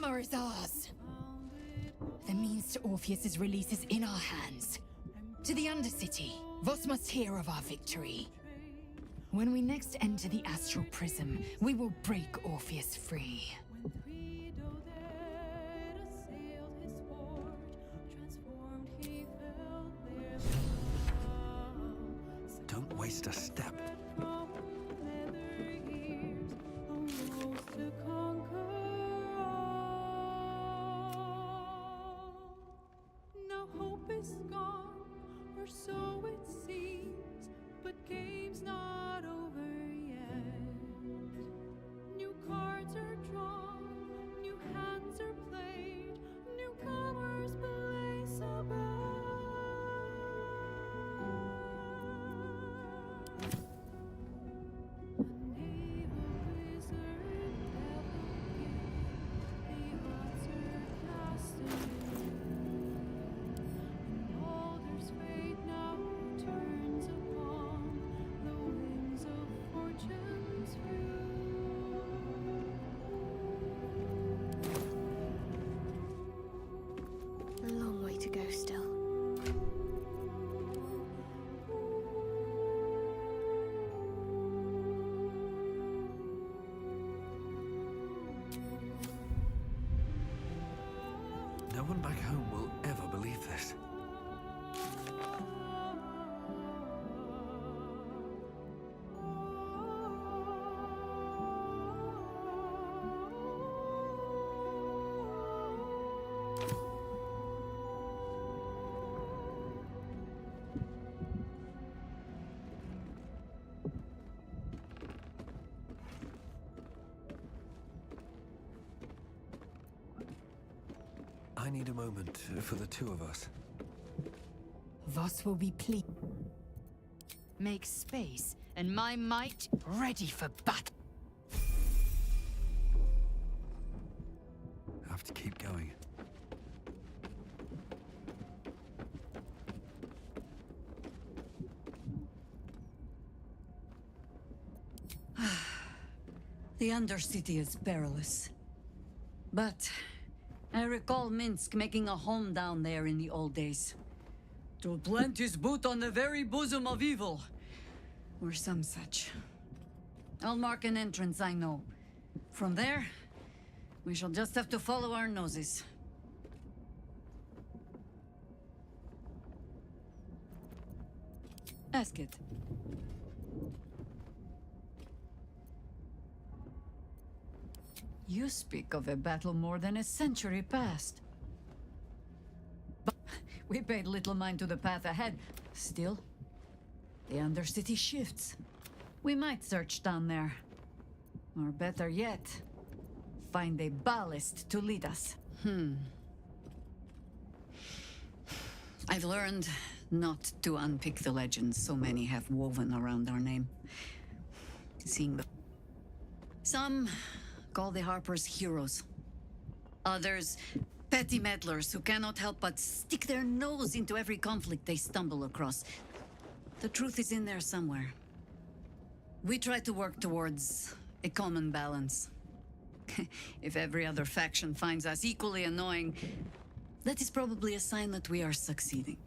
summer is ours. The means to Orpheus's release is in our hands. To the Undercity, Voss must hear of our victory. When we next enter the Astral Prism, we will break Orpheus free. Don't waste a step. Now hope is gone, or so it seems, but game's not over yet. New cards are drawn, new hands are played, newcomers place above. A naval wizard the odds are cast anew. Baldur's fate now turns upon the wings of fortune's A long way to go still. No one back home will ever believe this. I need a moment for the two of us. Voss will be pleased. Make space, and my might ready for battle. Have to keep going. The Undercity is perilous. But I recall Minsk making a home down there in the old days. To plant his boot on the very bosom of evil. Or some such. I'll mark an entrance, I know. From there, we shall just have to follow our noses. Ask it. You speak of a battle more than a century past. But we paid little mind to the path ahead. Still, the Undercity shifts. We might search down there. Or better yet, find a ballast to lead us. I've learned not to unpick the legends so many have woven around our name. Seeing the... Some call the Harpers heroes. Others, petty meddlers who cannot help but stick their nose into every conflict they stumble across. The truth is in there somewhere. We try to work towards a common balance. If every other faction finds us equally annoying, that is probably a sign that we are succeeding.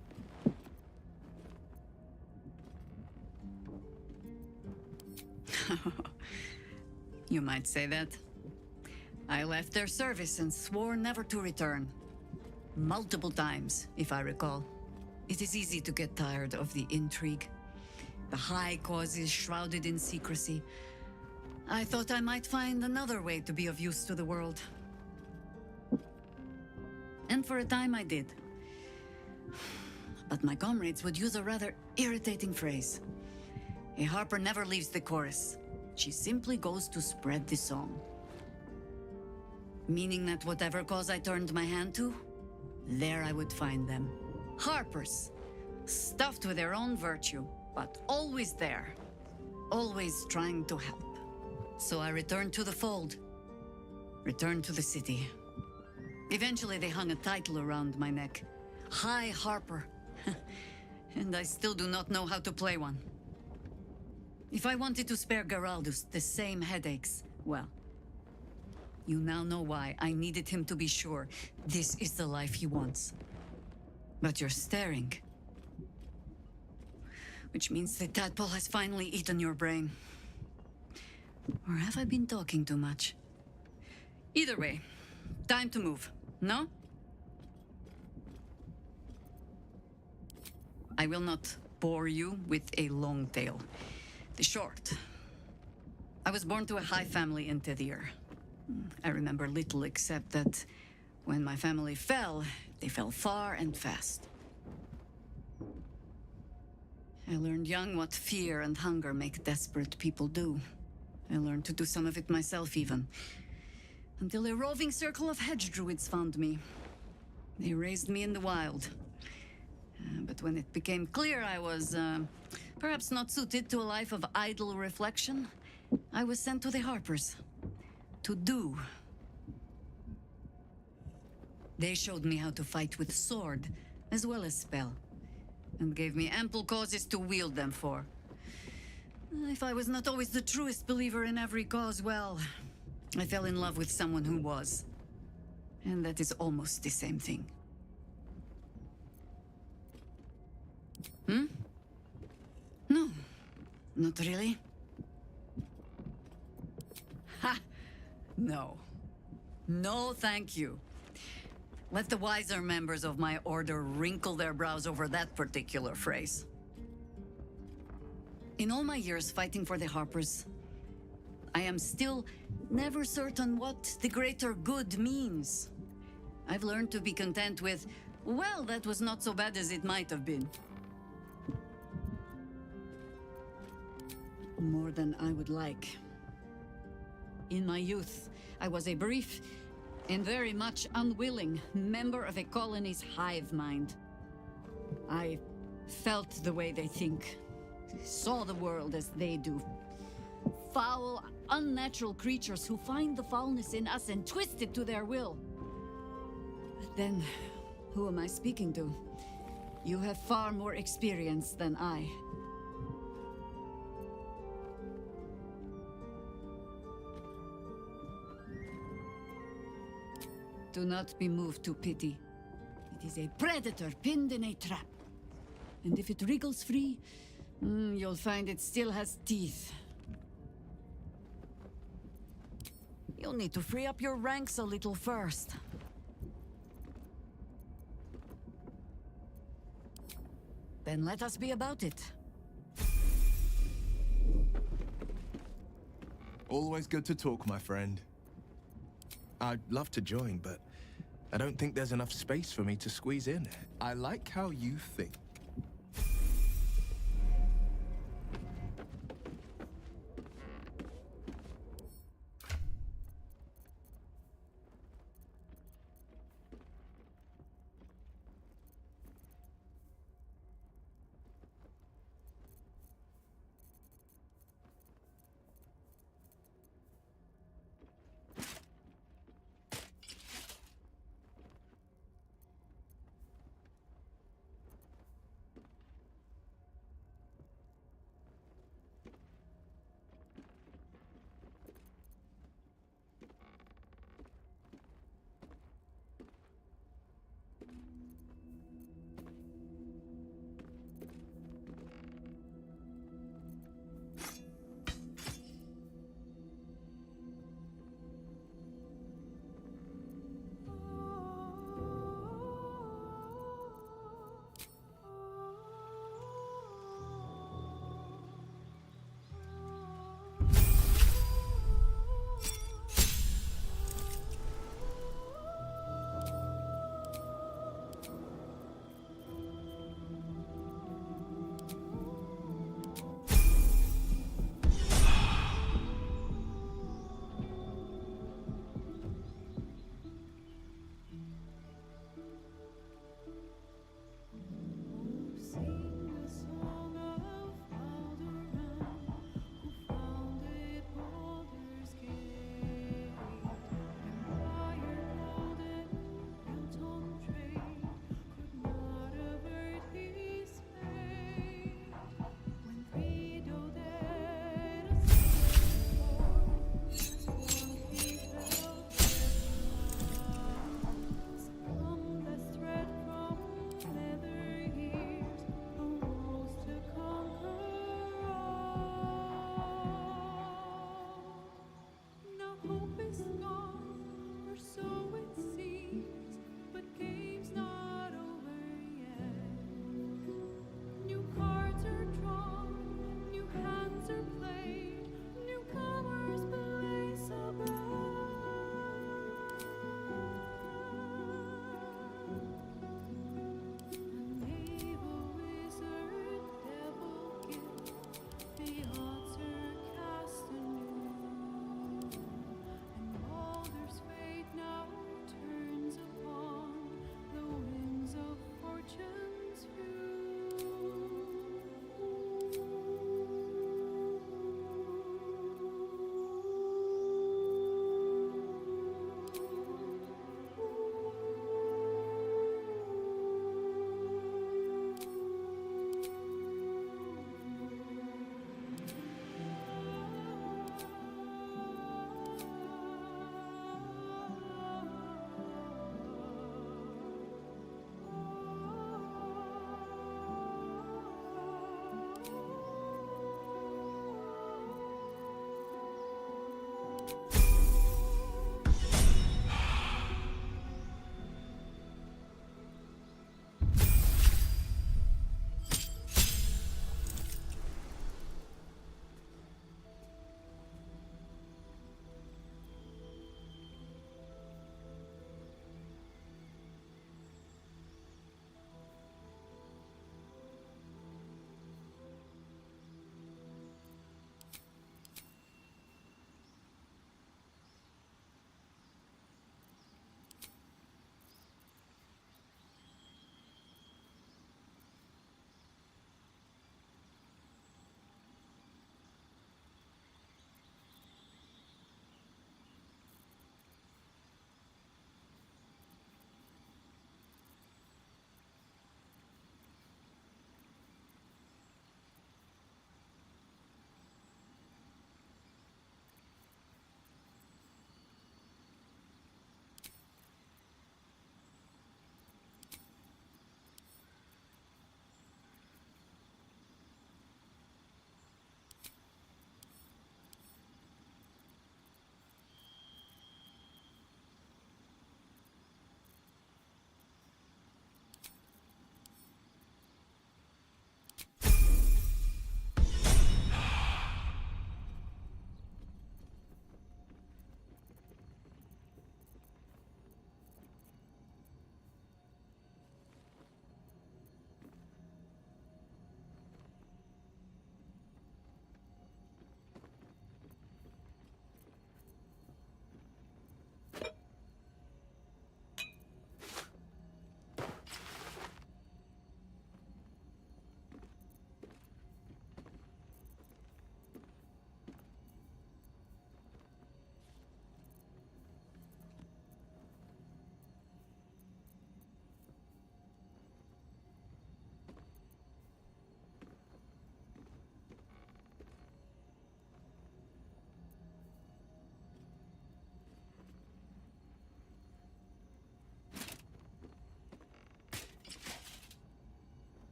You might say that. I left their service and swore never to return. Multiple times, if I recall. It is easy to get tired of the intrigue. The high causes shrouded in secrecy. I thought I might find another way to be of use to the world. And for a time I did. But my comrades would use a rather irritating phrase. A harper never leaves the chorus. She simply goes to spread the song. Meaning that whatever cause I turned my hand to, there I would find them. Harpers, stuffed with their own virtue, but always there. Always trying to help. So I returned to the fold. Returned to the city. Eventually they hung a title around my neck. High Harper. And I still do not know how to play one. If I wanted to spare Geraldus the same headaches, well, You now know why I needed him to be sure this is the life he wants. But you're staring. Which means the tadpole has finally eaten your brain. Or have I been talking too much? Either way, time to move, no? I will not bore you with a long tale. The short. I was born to a high family in Tedir. I remember little except that when my family fell, they fell far and fast. I learned young what fear and hunger make desperate people do. I learned to do some of it myself even. Until a roving circle of hedge druids found me. They raised me in the wild. But when it became clear I was, perhaps not suited to a life of idle reflection, I was sent to the Harpers. To do. They showed me how to fight with sword, as well as spell, and gave me ample causes to wield them for. If I was not always the truest believer in every cause, well, I fell in love with someone who was. And that is almost the same thing. No, not really. Ha! No. No, thank you. Let the wiser members of my order wrinkle their brows over that particular phrase. In all my years fighting for the Harpers, I am still never certain what the greater good means. I've learned to be content with, well, that was not so bad as it might have been. More than I would like. In my youth, I was a brief and very much unwilling member of a colony's hive mind. I felt the way they think, saw the world as they do. Foul, unnatural creatures who find the foulness in us and twist it to their will. But then, who am I speaking to? You have far more experience than I. Do not be moved to pity. It is a predator pinned in a trap. And if it wriggles free, you'll find it still has teeth. You'll need to free up your ranks a little first. Then let us be about it. Always good to talk, my friend. I'd love to join, but I don't think there's enough space for me to squeeze in. I like how you think.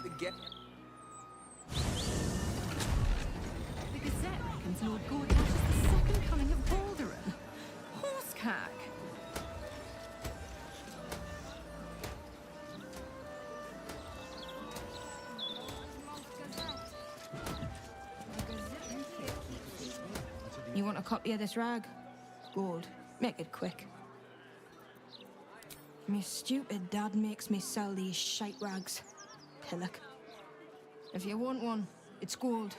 the get. The Gazette reckons Lord Gortash is the second coming of Balduran. Horsecack! You want a copy of this rag? Gold. Make it quick. Me stupid dad makes me sell these shite rags. Pillock. If you want one, it's gold.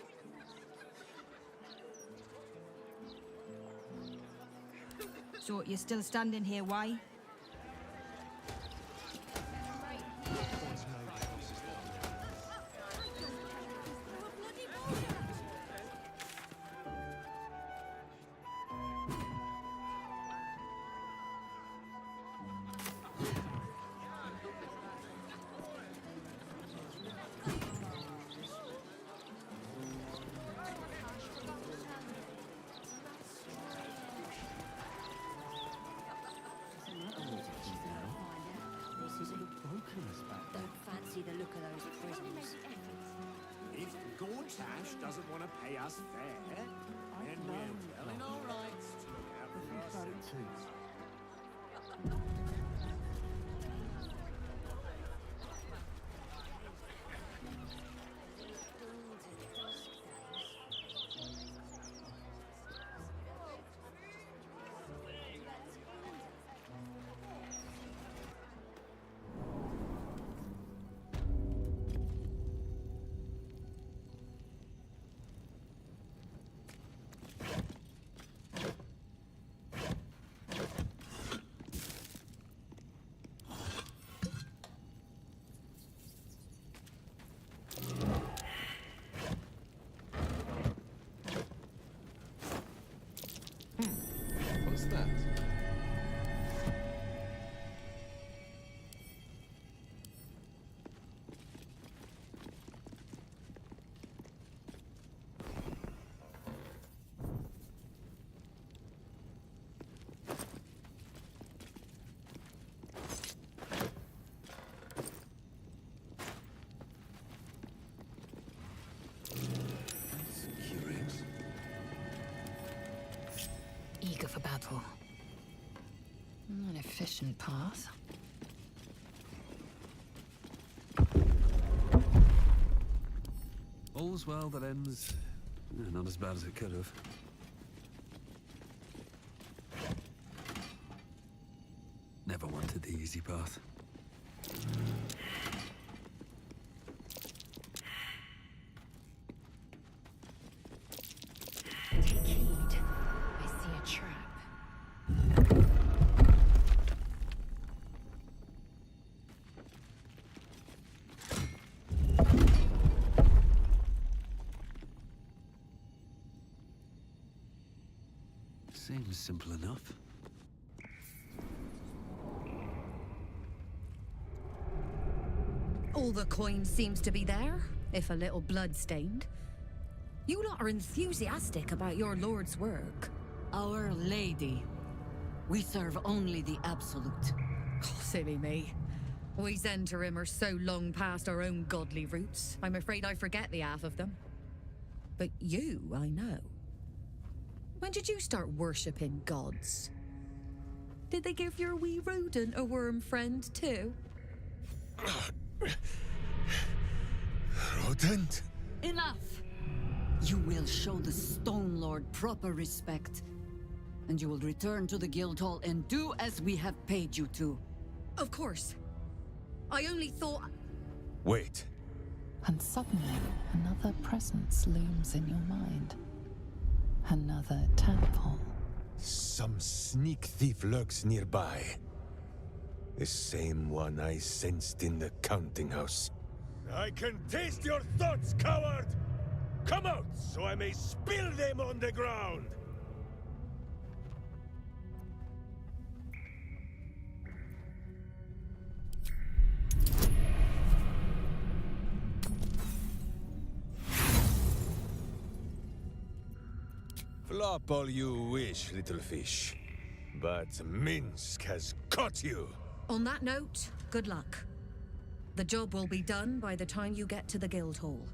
So you're still standing here, why? Don't fancy the look of those prisoners. If Gortash doesn't want to pay us fair, then we're well in our rights to look out for ourselves. What's that? Curious. Eager for battle. An efficient path. All's well that ends. Not as bad as it could have. Never wanted the easy path. Take heed. I see a trap. Seems simple enough. All the coin seems to be there, if a little blood-stained. You lot are enthusiastic about your lord's work. Our Lady. We serve only the Absolute. Oh, silly me. We Zhentarim are so long past our own godly roots, I'm afraid I forget the half of them. But you, I know. When did you start worshipping gods? Did they give your wee rodent a worm friend, too? Rodent? Enough! You will show the Stone Lord proper respect. And you will return to the Guildhall and do as we have paid you to. Of course. I only thought... Wait. And suddenly, another presence looms in your mind. Another tadpole. Some sneak thief lurks nearby. The same one I sensed in the counting house. I can taste your thoughts, coward! Come out, so I may spill them on the ground! Flop all you wish, little fish. But Minsk has caught you! On that note, good luck. The job will be done by the time you get to the Guildhall.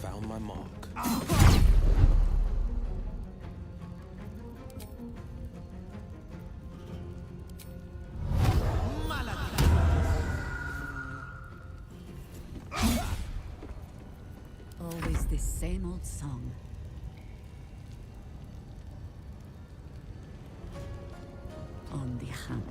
Found my mark. Always the same old song. On the hunt.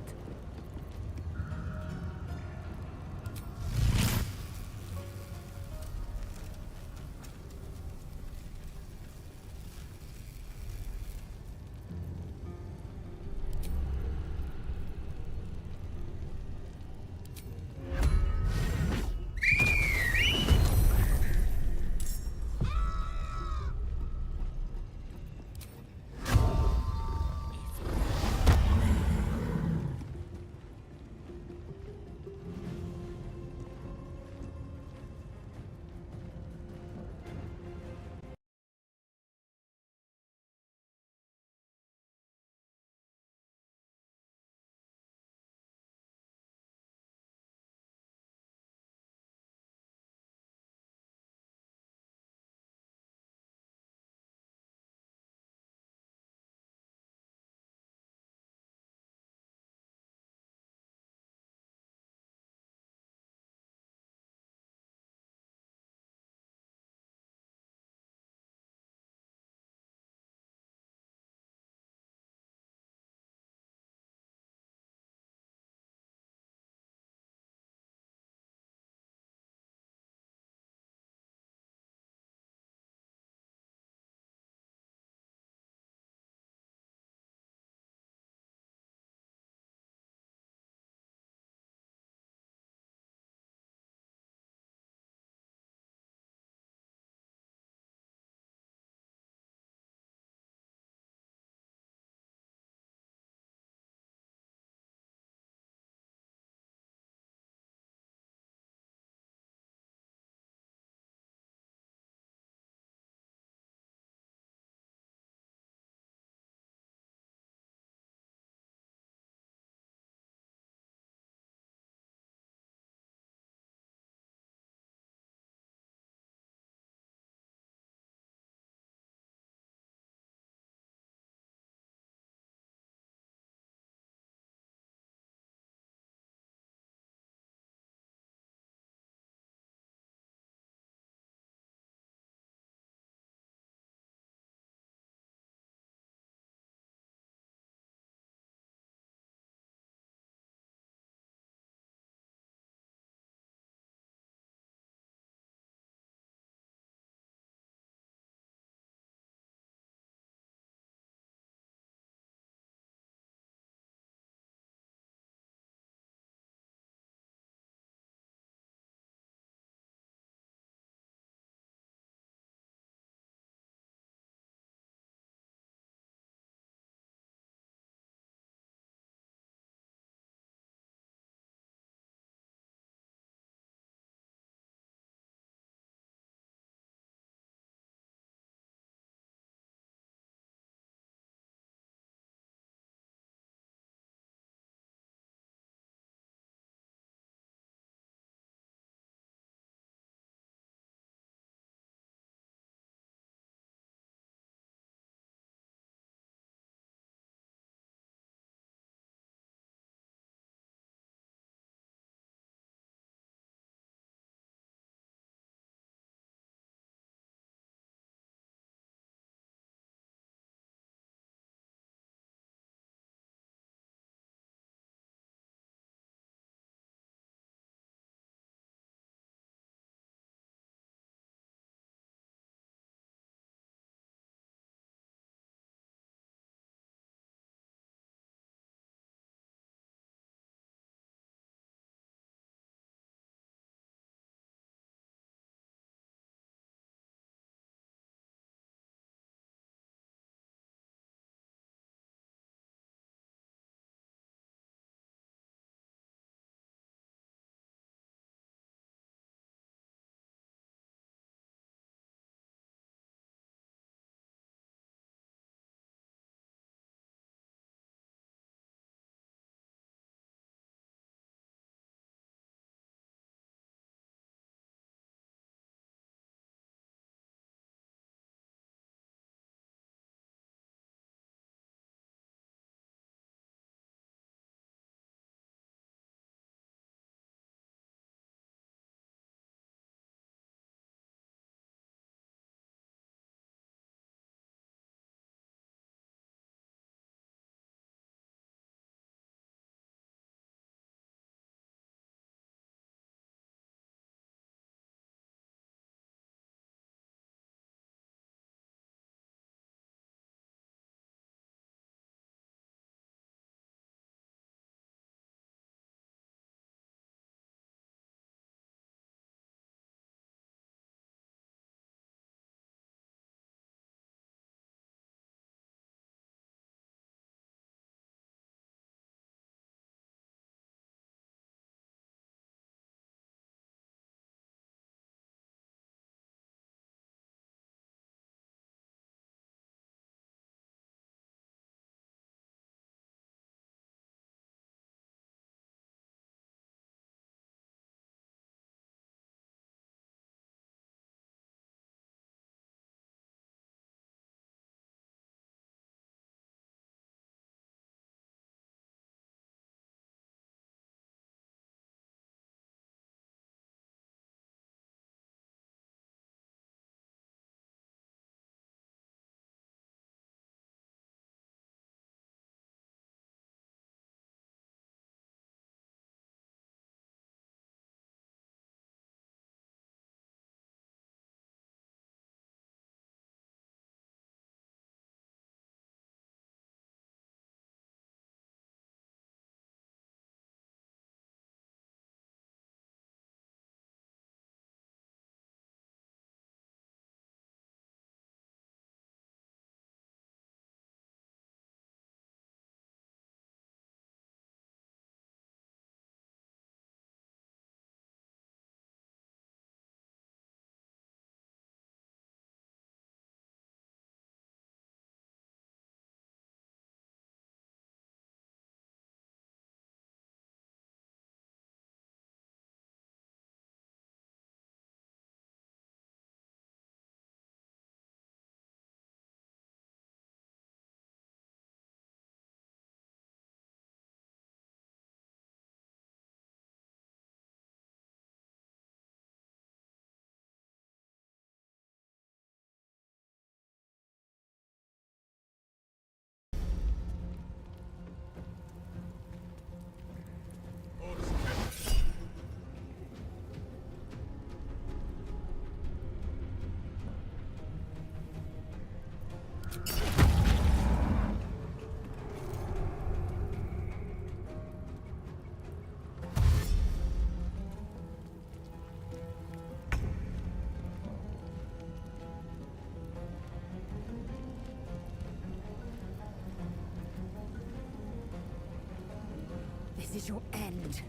is your end.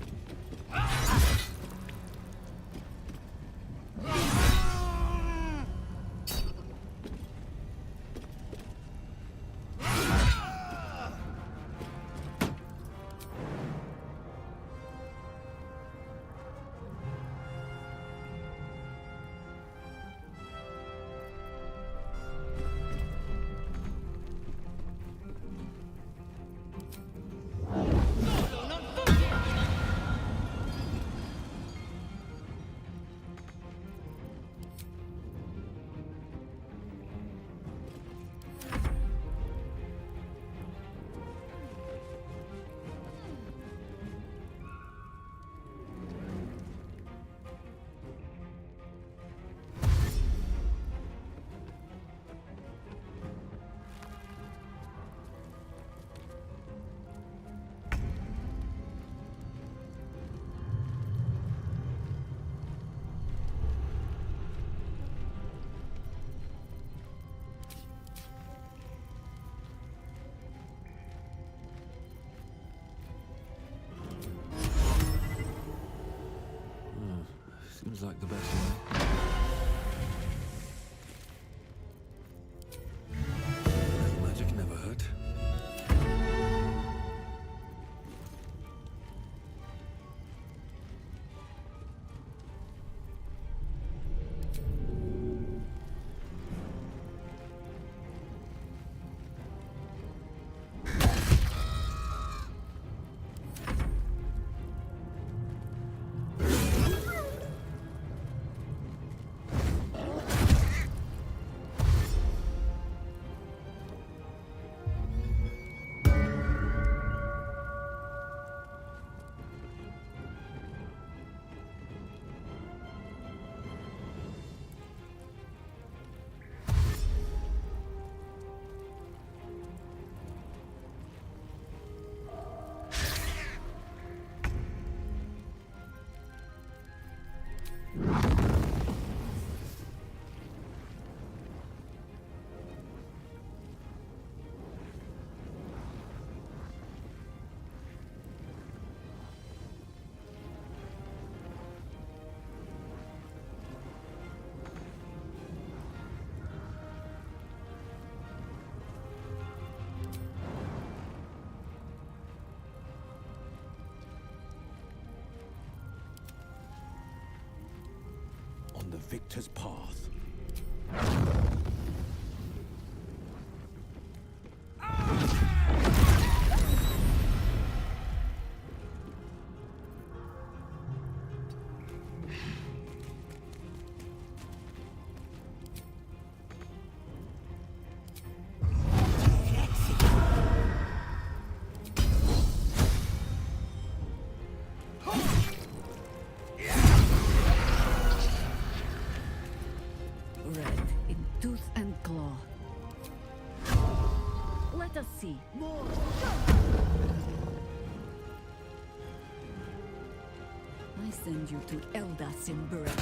Seems like the best way. Little magic never hurt. On the victor's path. Red in tooth and claw. Let us see. I send you to Eldas in Burek.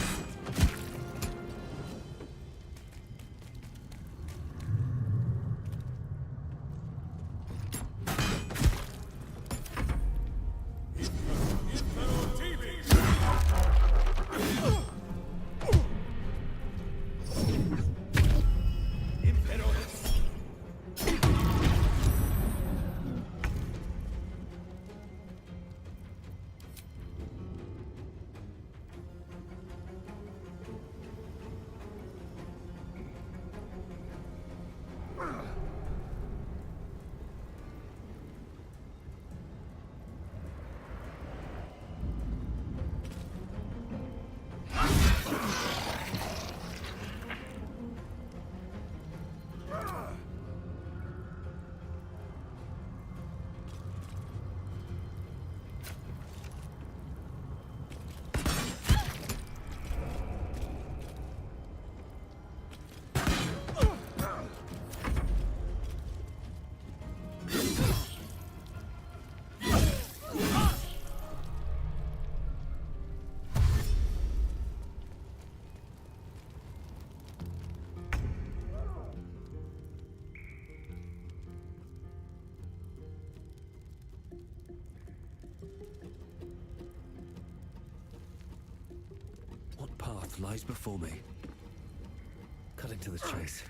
path lies before me. Cutting to the chase.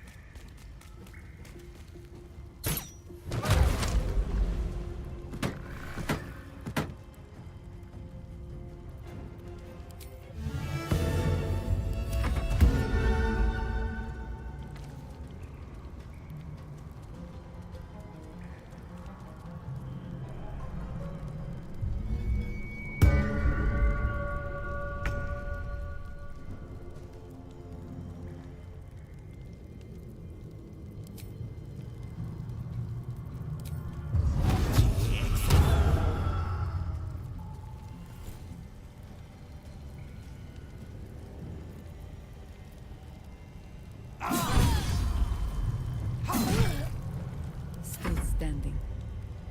Still standing,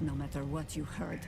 no matter what you heard.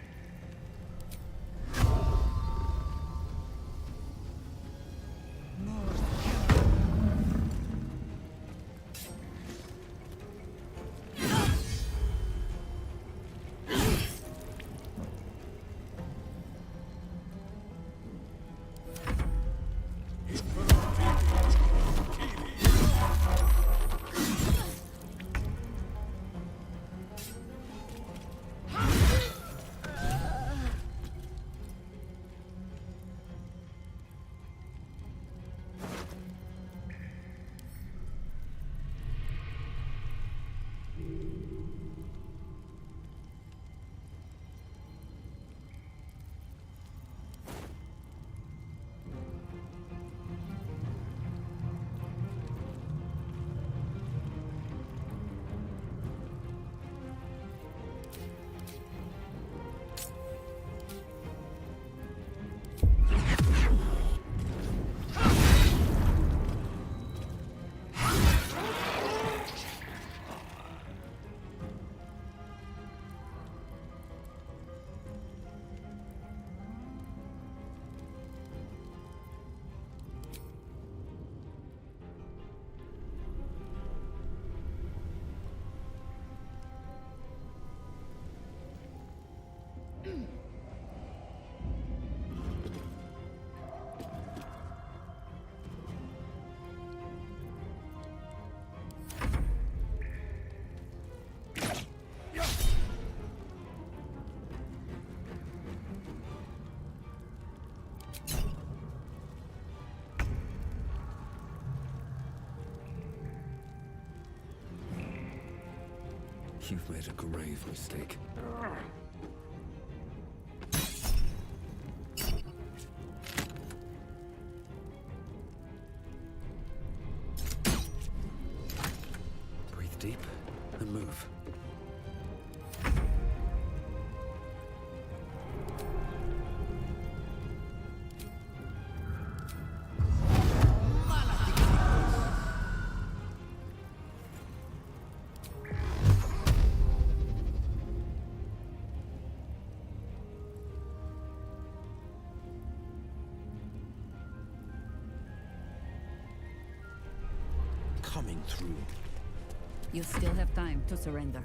You've made a grave mistake. Breathe deep and move. Coming through. You still have time to surrender.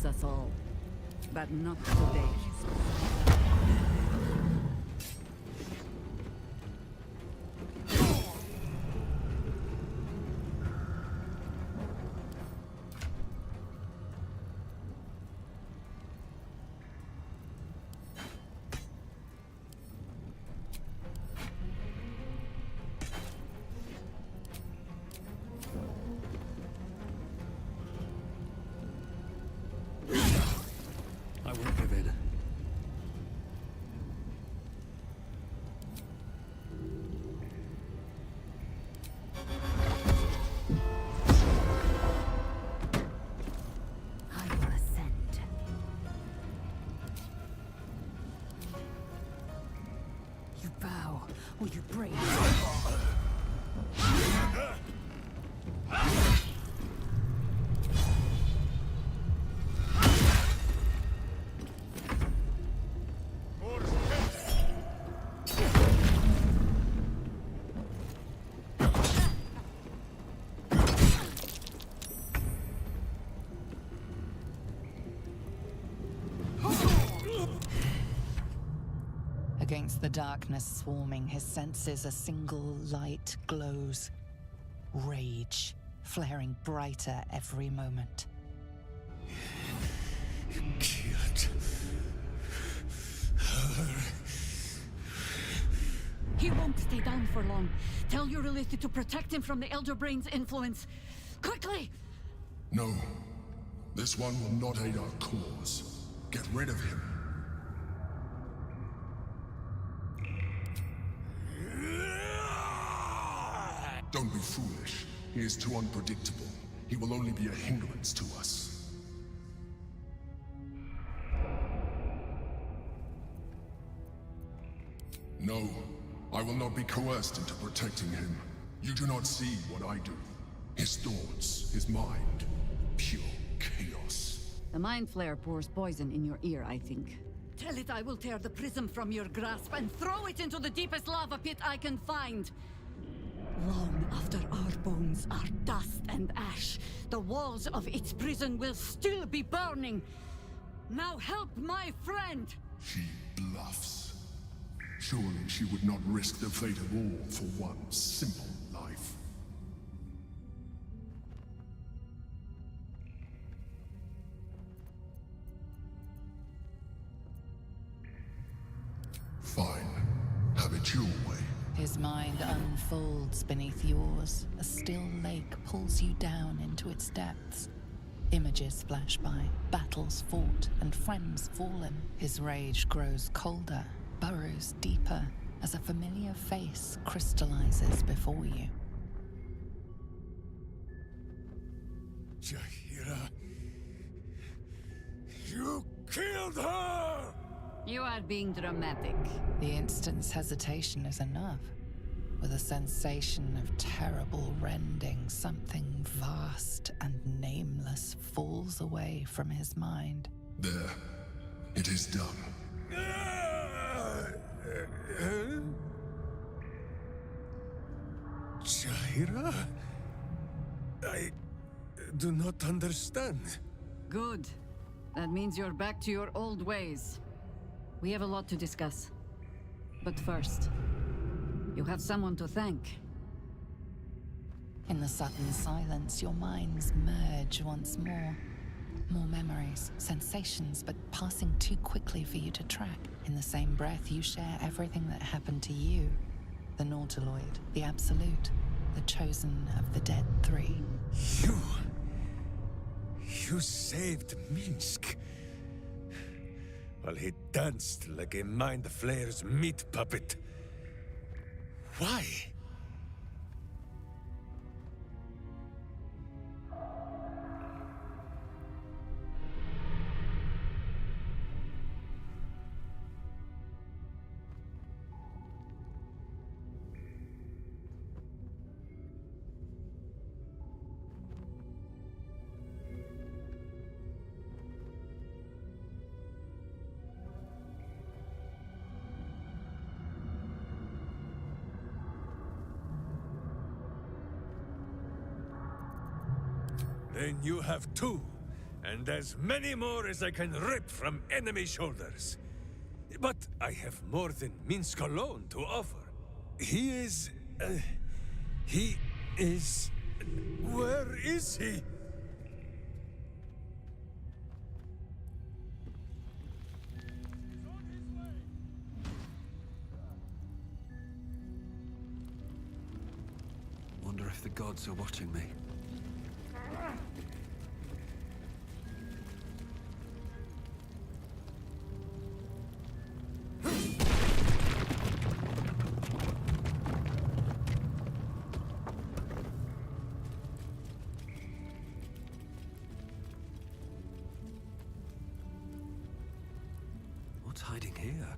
saves us all. But not today. I won't give in. I will ascend. You bow, or you break. Against the darkness swarming, his senses a single light glows. Rage, flaring brighter every moment. Killed her. He won't stay down for long. Tell Eurylethe to protect him from the Elder Brain's influence. Quickly! No. This one will not aid our cause. Get rid of him. Don't be foolish. He is too unpredictable. He will only be a hindrance to us. No, I will not be coerced into protecting him. You do not see what I do. His thoughts, his mind, pure chaos. The Mind Flare pours poison in your ear, I think. Tell it I will tear the prism from your grasp and throw it into the deepest lava pit I can find. Long after our bones are dust and ash, the walls of its prison will still be burning. Now help my friend! She bluffs. Surely she would not risk the fate of all for one simple life. Fine. Have it your way. His mind unfolds beneath yours. A still lake pulls you down into its depths. Images flash by, battles fought, and friends fallen. His rage grows colder, burrows deeper, as a familiar face crystallizes before you. Jaheira, you killed her! You are being dramatic. The instant's hesitation is enough. With a sensation of terrible rending, something vast and nameless falls away from his mind. There. It is done. Jaheira? I do not understand. Good. That means you're back to your old ways. We have a lot to discuss. But first, you have someone to thank. In the sudden silence, your minds merge once more. More memories, sensations, but passing too quickly for you to track. In the same breath, you share everything that happened to you. The Nautiloid, the Absolute, the chosen of the Dead Three. You saved Minsk. While he danced like a Mind Flayer's meat puppet. Why? Then you have two, and as many more as I can rip from enemy shoulders. But I have more than Minsk alone to offer. He is... Where is he? Wonder if the gods are watching me. What's hiding here?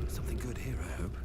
Something good here, I hope.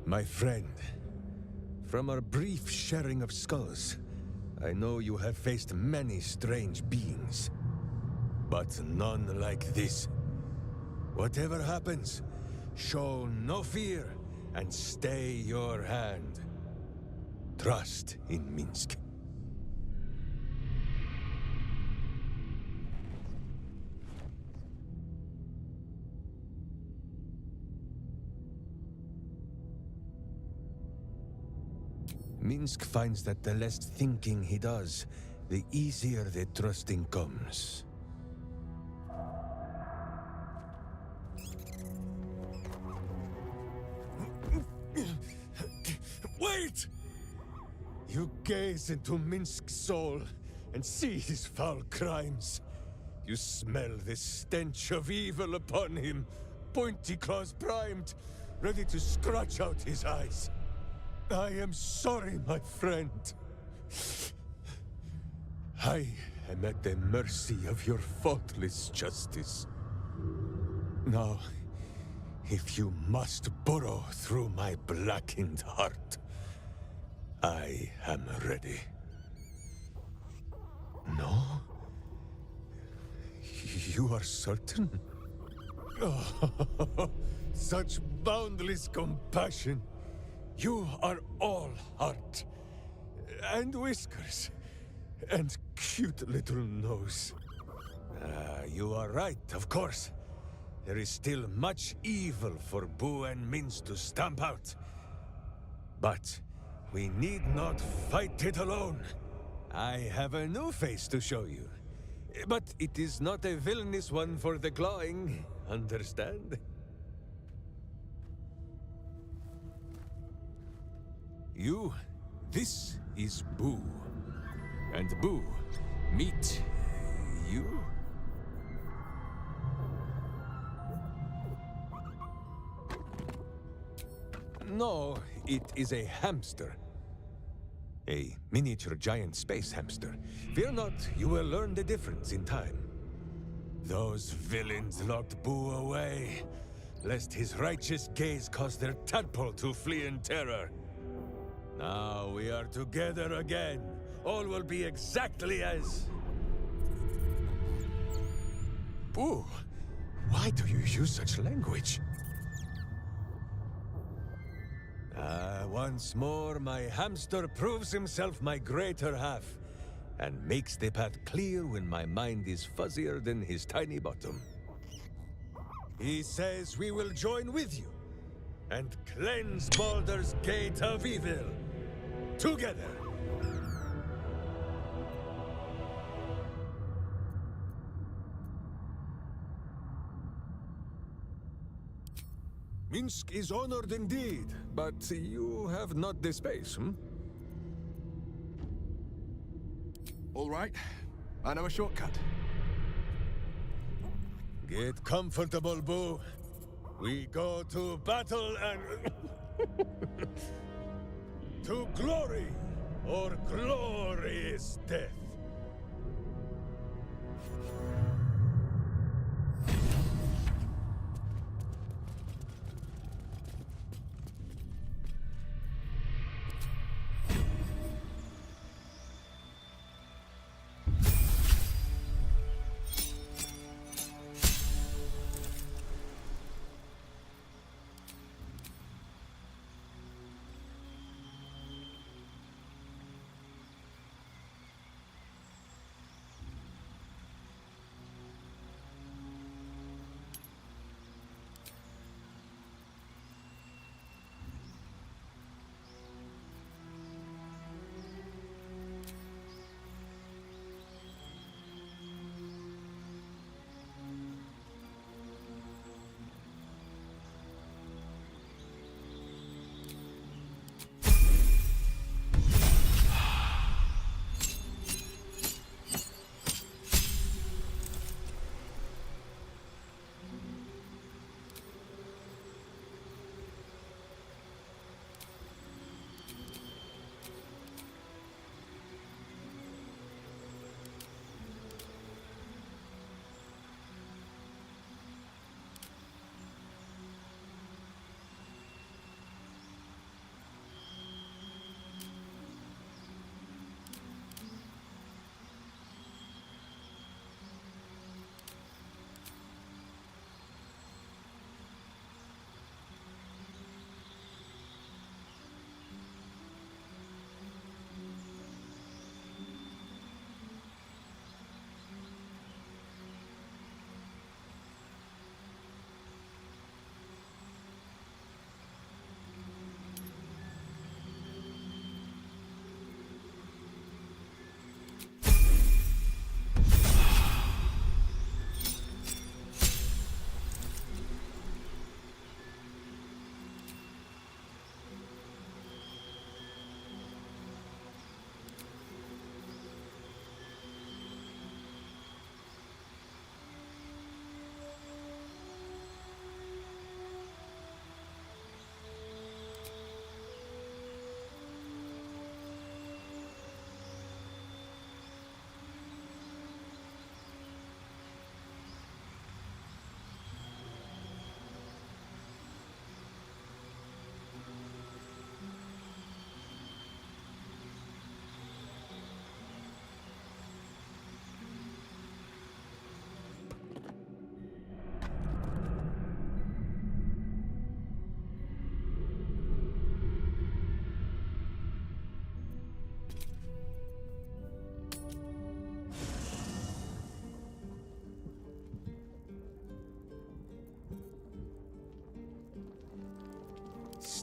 My friend, from our brief sharing of skulls, I know you have faced many strange beings, but none like this. Whatever happens, show no fear and stay your hand. Trust in Minsk. Minsk finds that the less thinking he does, the easier the trusting comes. Wait! You gaze into Minsk's soul and see his foul crimes. You smell the stench of evil upon him, pointy claws primed, ready to scratch out his eyes. I am sorry, my friend. I am at the mercy of your faultless justice. Now, if you must burrow through my blackened heart, I am ready. No? You are certain? Oh, such boundless compassion. You are all heart. And whiskers. And cute little nose. You are right, of course. There is still much evil for Boo and Mince to stamp out. But we need not fight it alone. I have a new face to show you. But it is not a villainous one for the clawing, understand? This is Boo. And Boo, meet you? No, it is a hamster. A miniature giant space hamster. Fear not, you will learn the difference in time. Those villains locked Boo away, lest his righteous gaze cause their tadpole to flee in terror. Now we are together again. All will be exactly as... Boo, why do you use such language? Once more, my hamster proves himself my greater half, and makes the path clear when my mind is fuzzier than his tiny bottom. He says we will join with you, and cleanse Baldur's Gate of evil. Together! Minsk is honored indeed, but you have not the space, hmm? All right. I know a shortcut. Get comfortable, Boo. We go to battle and... to glory, or glorious death.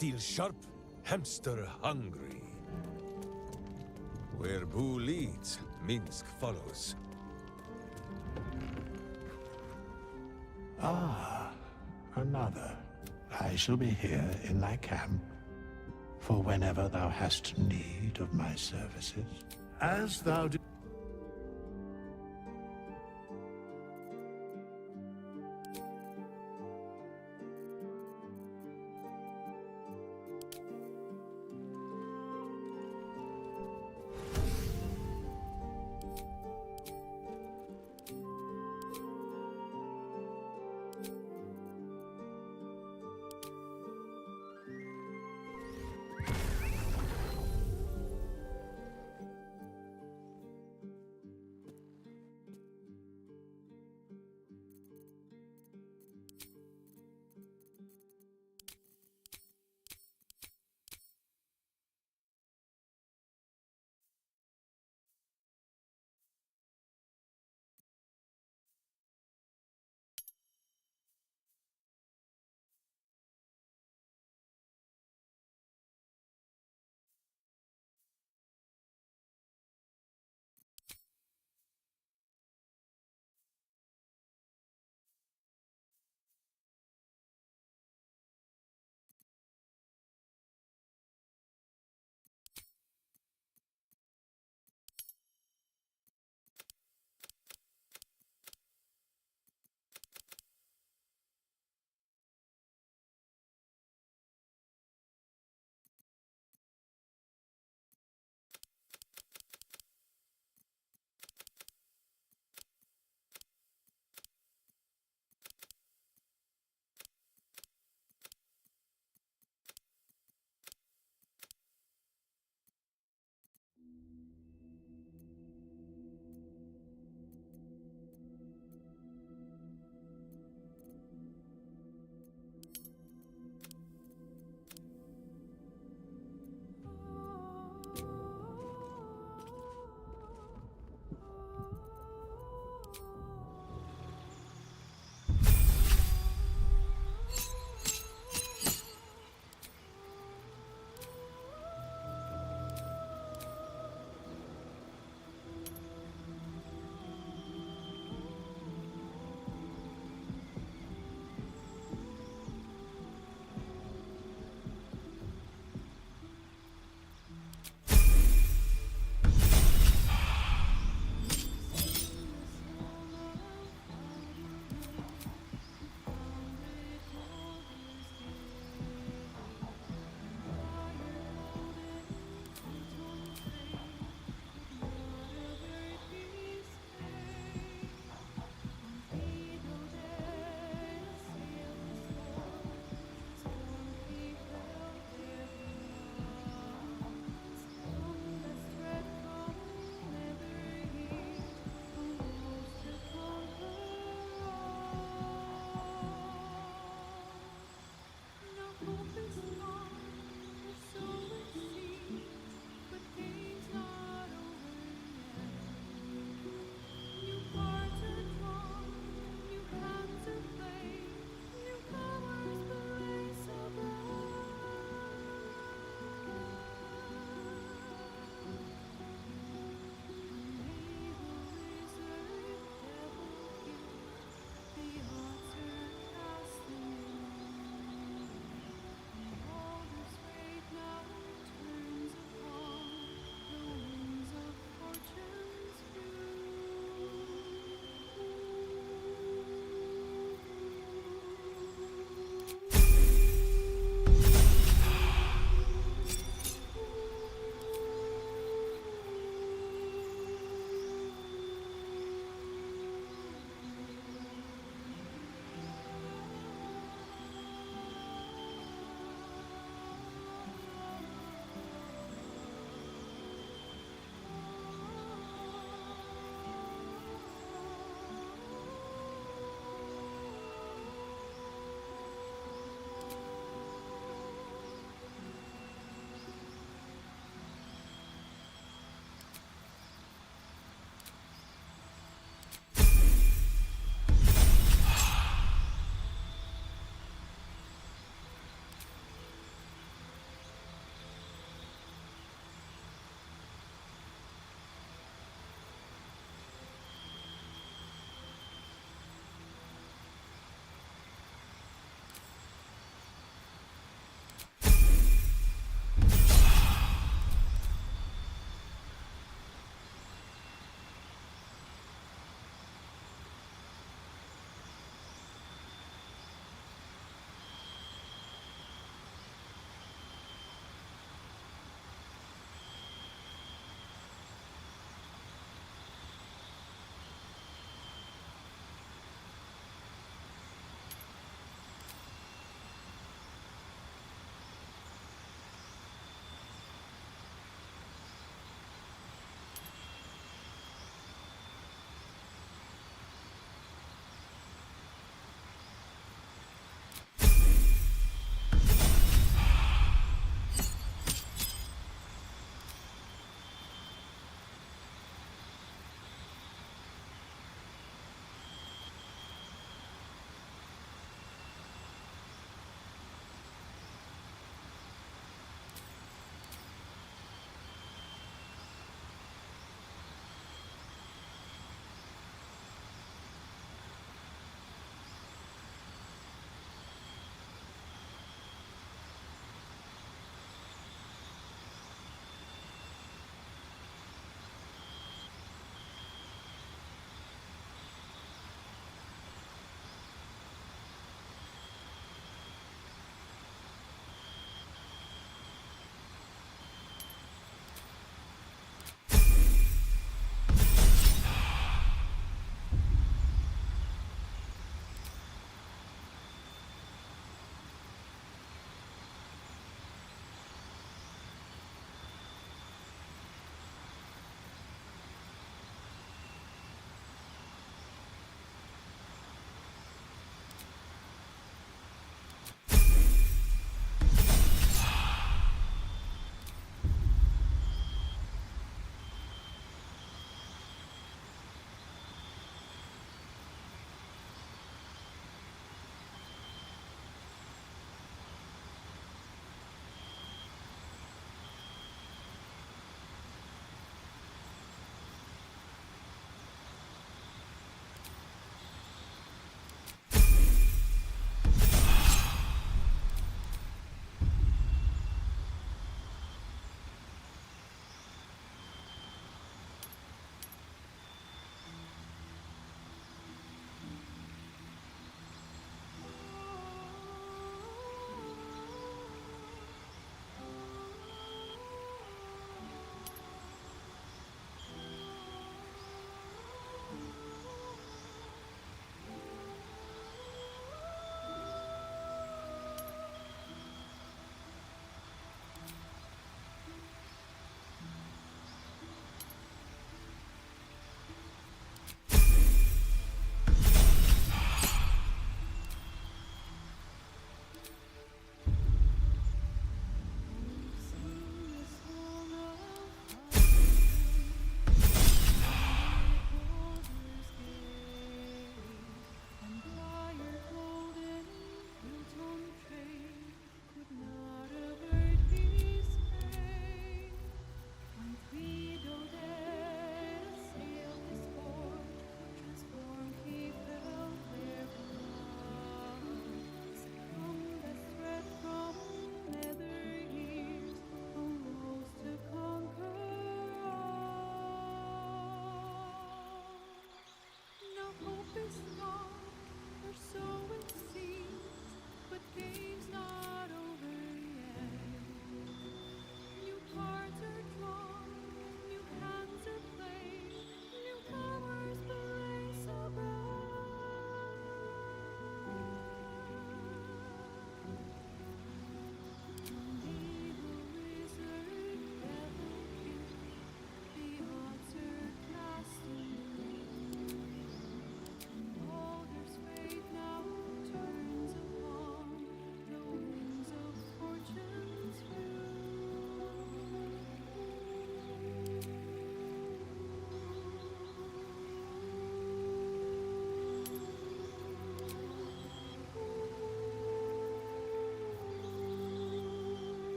steel sharp, hamster hungry. Where Boo leads, Minsk follows. Ah, another. I shall be here in thy camp, for whenever thou hast need of my services. As thou do.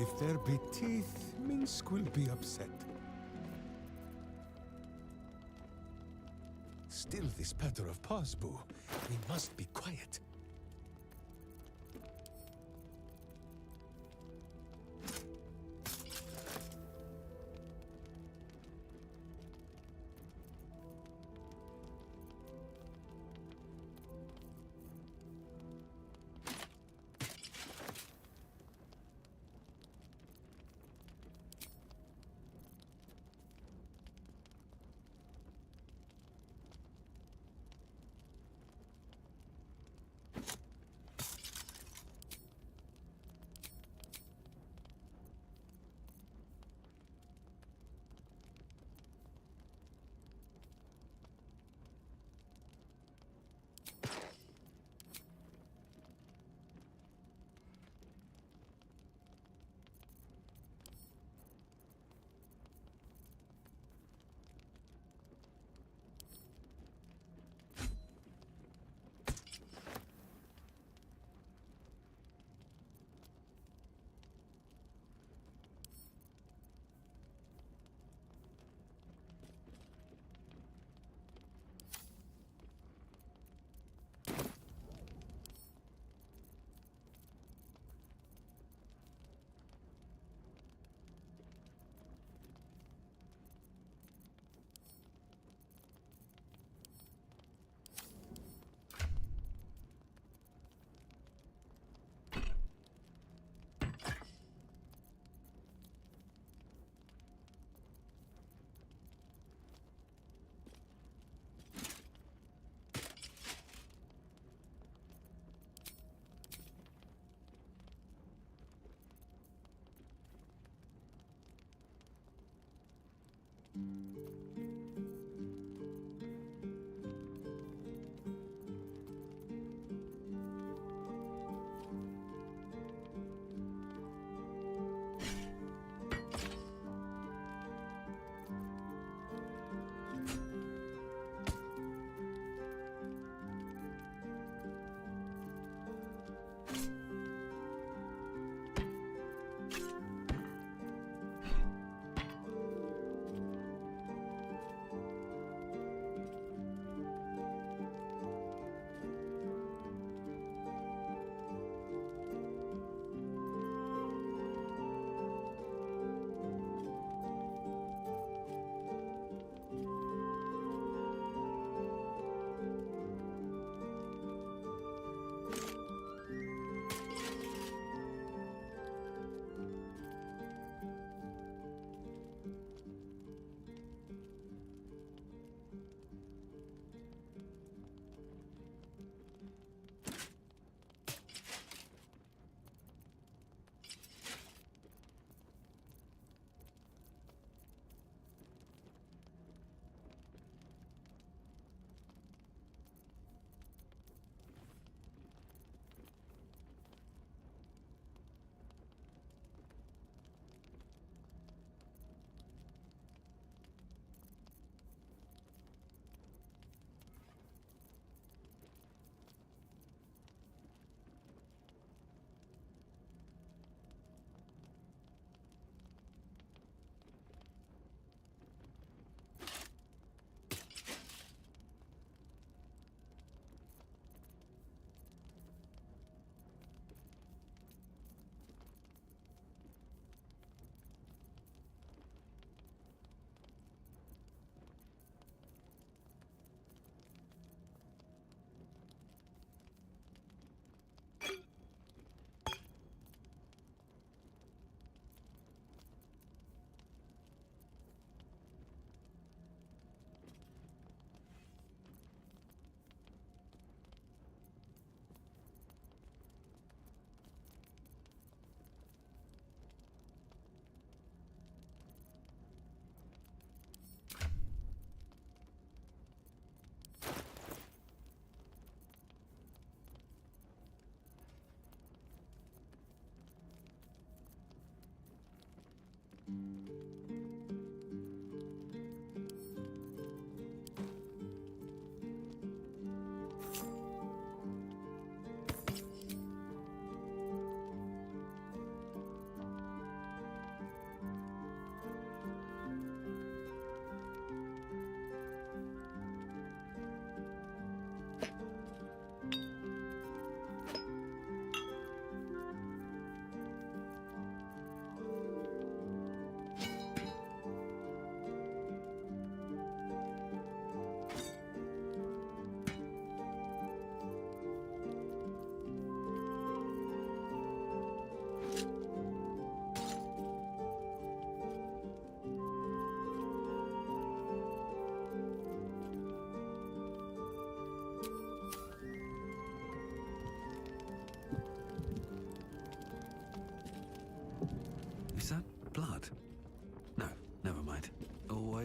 If there be teeth, Minsk will be upset. Still this patter of paws, Boo. We must be quiet.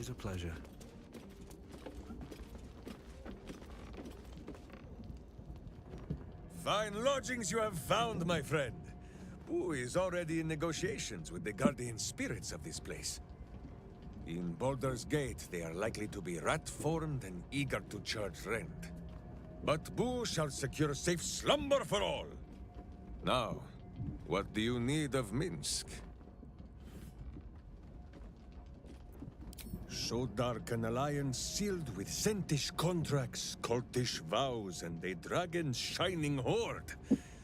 Always a pleasure. Fine lodgings you have found, my friend. Who is already in negotiations with the guardian spirits of this place. In Baldur's Gate, they are likely to be rat-formed and eager to charge rent. But Boo shall secure safe slumber for all. Now, what do you need of Minsk? So dark an alliance sealed with Sentish contracts, cultish vows, and a dragon's shining horde.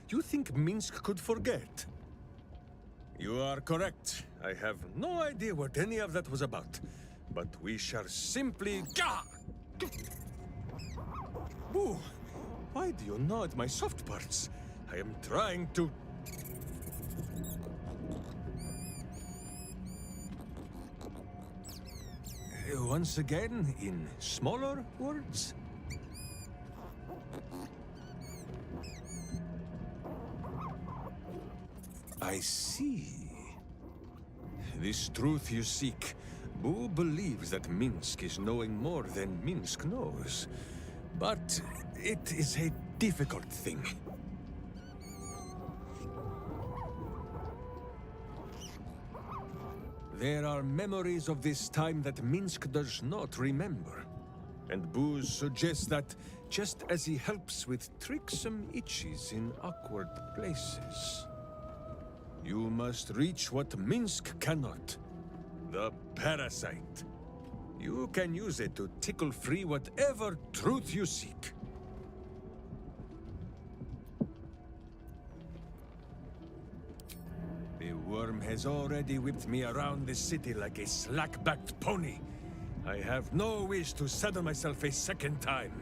You think Minsk could forget? You are correct. I have no idea what any of that was about. But we shall simply... Gah! Boo! Why do you gnaw at my soft parts? I am trying to... Once again, in smaller words? I see. This truth you seek. Boo believes that Minsk is knowing more than Minsk knows. But it is a difficult thing. There are memories of this time that Minsk does not remember. And Booz suggests that, just as he helps with tricksome itches in awkward places, you must reach what Minsk cannot. The parasite. You can use it to tickle free whatever truth you seek. The worm has already whipped me around the city like a slack-backed pony. I have no wish to saddle myself a second time.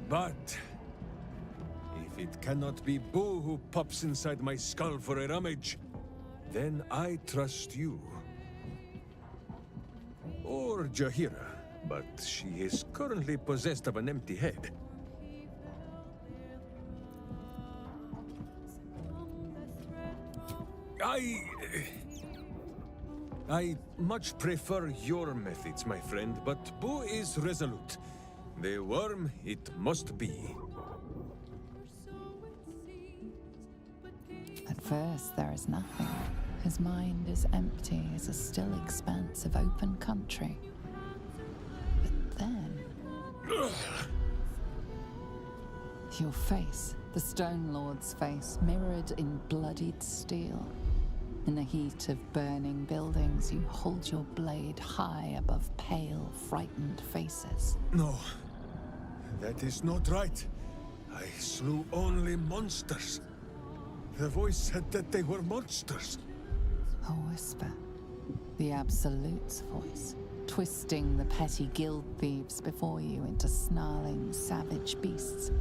But if it cannot be Boo who pops inside my skull for a rummage, then I trust you. Or Jaheira, but she is currently possessed of an empty head. I much prefer your methods, my friend, but Boo is resolute. The worm, it must be. At first, there is nothing. His mind is empty as a still expanse of open country. But then... your face, the Stone Lord's face, mirrored in bloodied steel. In the heat of burning buildings, you hold your blade high above pale, frightened faces. No, that is not right. I slew only monsters. The voice said that they were monsters. A whisper. The Absolute's voice, twisting the petty guild thieves before you into snarling, savage beasts,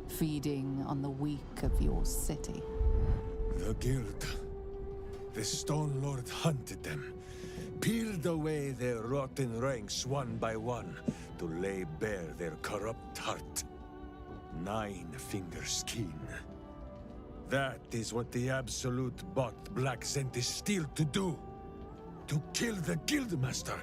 feeding on the weak of your city. The guild. The Stone Lord hunted them, peeled away their rotten ranks one by one to lay bare their corrupt heart. Nine-finger skin. That is what the Absolute bought Black Sentish Steel to do. To kill the Guildmaster.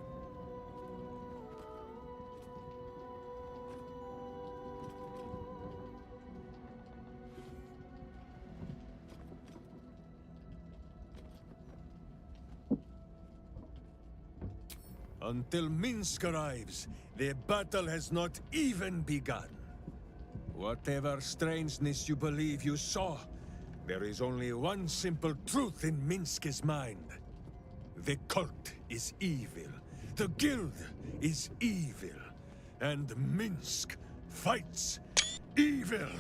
Until Minsk arrives, the battle has not even begun. Whatever strangeness you believe you saw, there is only one simple truth in Minsk's mind. The cult is evil. The guild is evil. And Minsk fights evil.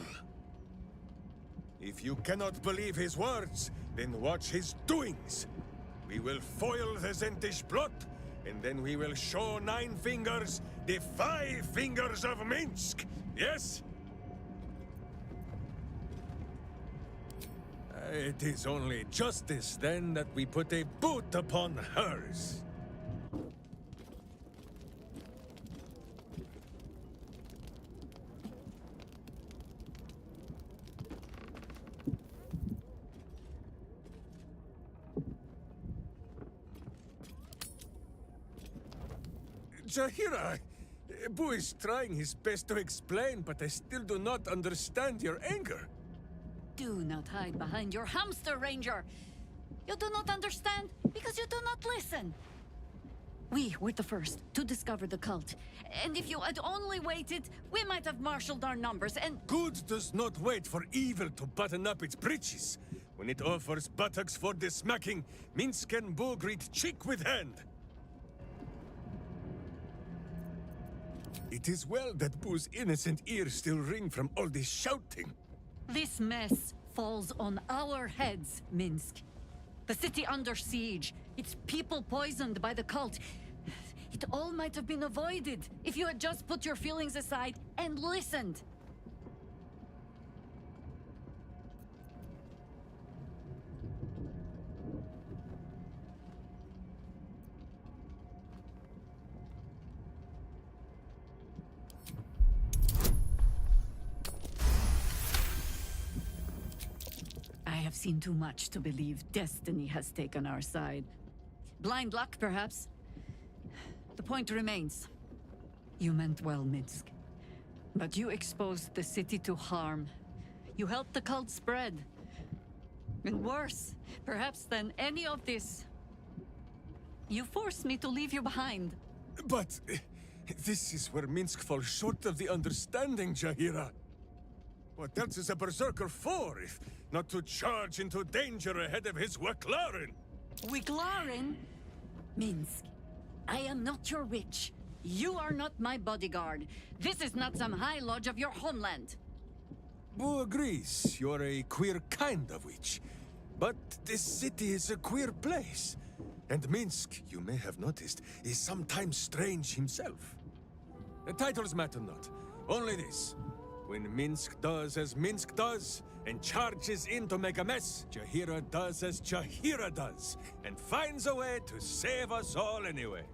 If you cannot believe his words, then watch his doings. We will foil the Zentish plot, and then we will show Nine Fingers the 5 fingers of Minsk! Yes? It is only justice, then, that we put a boot upon hers. Jaheira, Boo is trying his best to explain, but I still do not understand your anger. Do not hide behind your hamster, Ranger. You do not understand because you do not listen. We were the first to discover the cult. And if you had only waited, we might have marshaled our numbers and— Good does not wait for evil to button up its breeches. When it offers buttocks for the smacking, Minsk and Boo greet cheek with hand. It is well that Boo's innocent ears still ring from all this shouting. this mess falls on our heads, Minsk. The city under siege, its people poisoned by the cult. It all might have been avoided if you had just put your feelings aside and listened. I have seen too much to believe destiny has taken our side. Blind luck, perhaps. The point remains. You meant well, Minsk. But you exposed the city to harm. You helped the cult spread. And worse, perhaps than any of this, you forced me to leave you behind. But this is where Minsk falls short of the understanding, Jaheira. What else is a berserker for, if not to charge into danger ahead of his Waclaren? Wiclaren? Minsk, I am not your witch. You are not my bodyguard. This is not some high lodge of your homeland. Boo agrees. You're a queer kind of witch. But this city is a queer place. And Minsk, you may have noticed, is sometimes strange himself. The titles matter not. Only this. When Minsk does as Minsk does, and charges in to make a mess, Jaheira does as Jaheira does, and finds a way to save us all anyway.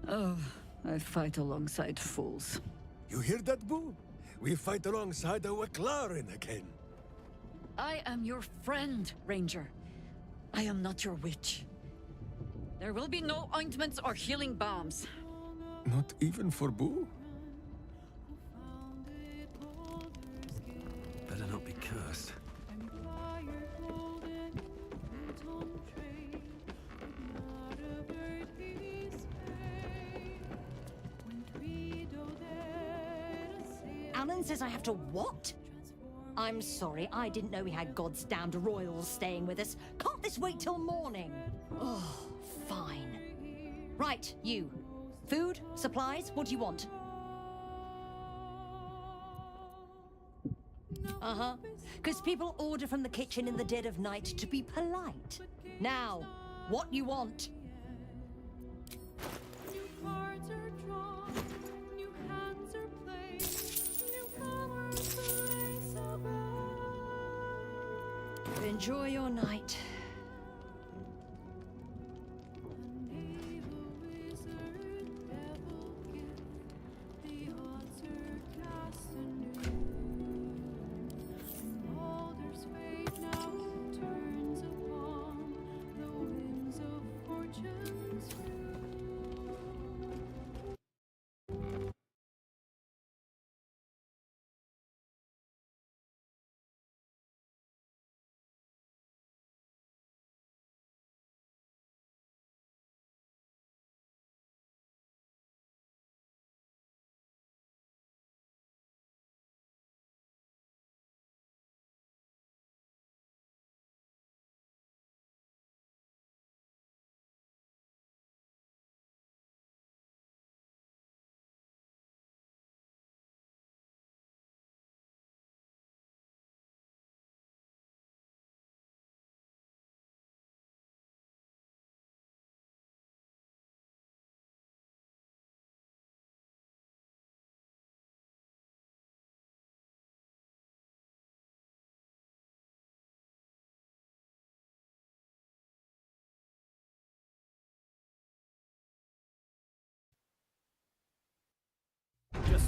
Oh, I fight alongside fools. You hear that, Boo? We fight alongside a Waclaren again. I am your friend, Ranger. I am not your witch. There will be no ointments or healing balms. Not even for Boo? Better not be cursed. Alan says I have to what? I'm sorry, I didn't know we had God's damned royals staying with us. Can't this wait till morning? Oh, fine. Right, you. Food? Supplies? What do you want? Uh-huh. Because people order from the kitchen in the dead of night to be polite. Now, what you want? Enjoy your night.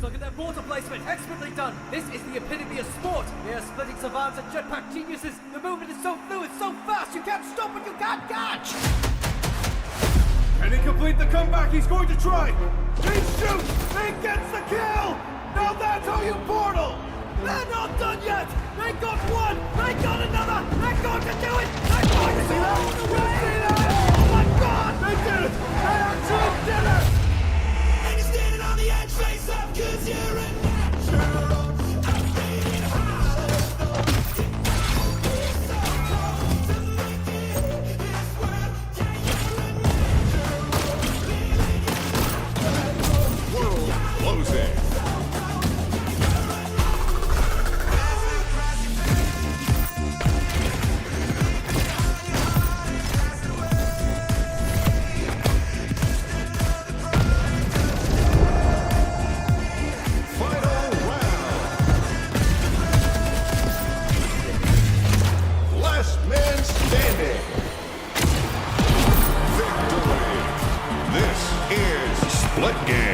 Look at that water placement. Expertly done. This is the epitome of sport. They are splitting savants and jetpack geniuses. The movement is so fluid, so fast, you can't stop it, you can't catch! Can he complete the comeback? He's going to try! He shoots! He gets the kill! Now that's how you portal! They're not done yet! They got one! They got another! They're going to do it! They're going to do it all the way! Oh my god! They did it! They actually did it! And you're standing on the edge, face up, cause you're a natural. Split game.